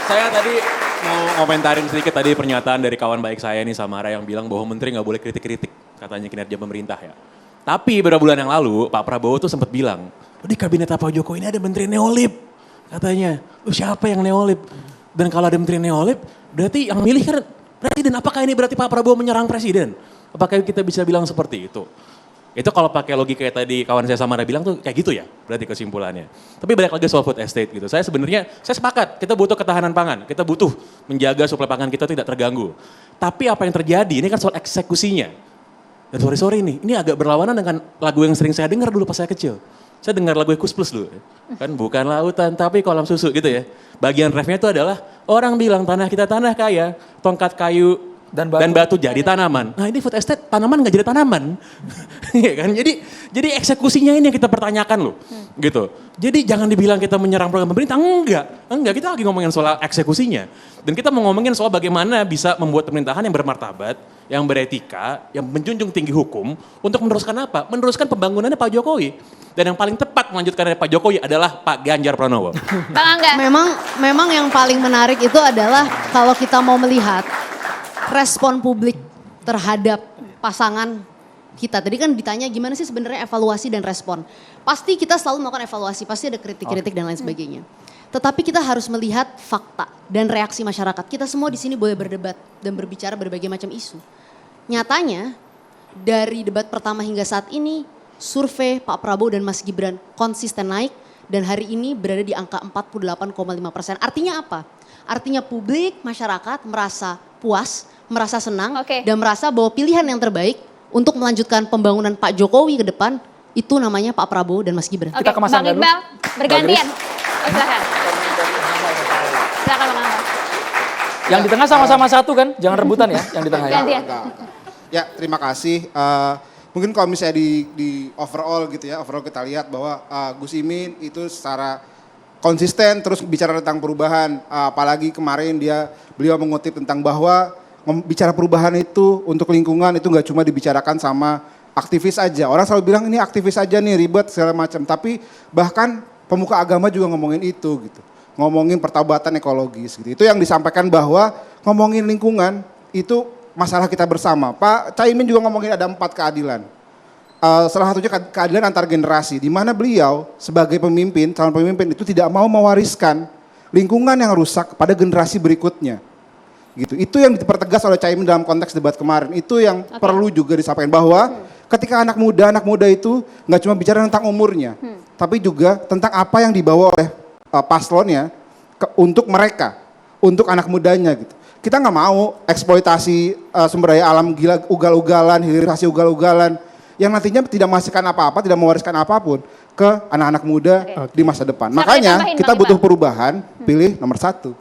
Saya tadi mau komentarin sedikit tadi pernyataan dari kawan baik saya nih Samara yang bilang bahwa menteri nggak boleh kritik-kritik katanya kinerja pemerintah ya. Tapi beberapa bulan yang lalu Pak Prabowo tuh sempat bilang, di kabinet Pak Jokowi ini ada menteri neolib katanya. Siapa yang neolib? Dan kalau ada menteri neolib berarti yang milih kan presiden. Apakah ini berarti Pak Prabowo menyerang presiden? Apakah kita bisa bilang seperti itu? Itu kalau pakai logika kayak tadi kawan saya Samara bilang tuh kayak gitu ya berarti kesimpulannya. Tapi balik lagi soal food estate gitu. Saya sepakat kita butuh ketahanan pangan. Kita butuh menjaga suplai pangan kita tidak terganggu. Tapi apa yang terjadi ini kan soal eksekusinya. Dan sorry nih, ini agak berlawanan dengan lagu yang sering saya dengar dulu pas saya kecil. Saya dengar lagu Kus Plus dulu. Kan bukan lautan tapi kolam susu gitu ya. Bagian refnya itu adalah orang bilang tanah kita tanah kaya, tongkat kayu dan batu jadi tanaman. Nah ini food estate tanaman nggak jadi tanaman. Iya kan? Jadi eksekusinya ini yang kita pertanyakan loh. Gitu. Jadi jangan dibilang kita menyerang program pemerintah. Enggak. Kita lagi ngomongin soal eksekusinya. Dan kita mau ngomongin soal bagaimana bisa membuat pemerintahan yang bermartabat, yang beretika, yang menjunjung tinggi hukum untuk meneruskan apa? Meneruskan pembangunannya Pak Jokowi. Dan yang paling tepat melanjutkan dari Pak Jokowi adalah Pak Ganjar Pranowo. Bang Angga. Memang yang paling menarik itu adalah kalau kita mau melihat respon publik terhadap pasangan kita. Tadi kan ditanya gimana sih sebenarnya evaluasi dan respon. Pasti kita selalu melakukan evaluasi, pasti ada kritik-kritik dan lain sebagainya. Tetapi kita harus melihat fakta dan reaksi masyarakat. Kita semua di sini boleh berdebat dan berbicara berbagai macam isu. Nyatanya dari debat pertama hingga saat ini survei Pak Prabowo dan Mas Gibran konsisten naik dan hari ini berada di angka 48,5%. Artinya apa? Artinya publik, masyarakat merasa puas, merasa senang, dan merasa bahwa pilihan yang terbaik untuk melanjutkan pembangunan Pak Jokowi ke depan itu namanya Pak Prabowo dan Mas Gibran. Kita ke Mas Angga dulu. Bang Iqbal, bergantian. Silakan. Silakan Bang Angga. Yang di tengah sama-sama satu kan, jangan rebutan ya yang di tengah ya. Gantian. Ya terima kasih. Mungkin kalau misalnya di overall gitu ya, overall kita lihat bahwa Gus Imin itu secara konsisten terus bicara tentang perubahan. Apalagi kemarin beliau mengutip tentang bahwa bicara perubahan itu untuk lingkungan itu nggak cuma dibicarakan sama aktivis aja. Orang selalu bilang ini aktivis aja nih ribet segala macam. Tapi bahkan pemuka agama juga ngomongin itu gitu. Ngomongin pertobatan ekologis gitu. Itu yang disampaikan bahwa ngomongin lingkungan itu masalah kita bersama. Pak Caimin juga ngomongin ada 4 keadilan. Salah satunya keadilan antar generasi. Di mana beliau sebagai pemimpin, calon pemimpin itu tidak mau mewariskan lingkungan yang rusak pada generasi berikutnya. Gitu. Itu yang dipertegas oleh Caimin dalam konteks debat kemarin. Itu yang perlu juga disampaikan bahwa ketika anak muda itu nggak cuma bicara tentang umurnya, tapi juga tentang apa yang dibawa oleh paslonnya untuk mereka, untuk anak mudanya gitu. Kita nggak mau eksploitasi sumber daya alam gila, ugal-ugalan, hilirisasi ugal-ugalan yang nantinya tidak menghasilkan apa-apa, tidak mewariskan apapun ke anak-anak muda di masa depan. Makanya kita butuh perubahan, pilih nomor 1.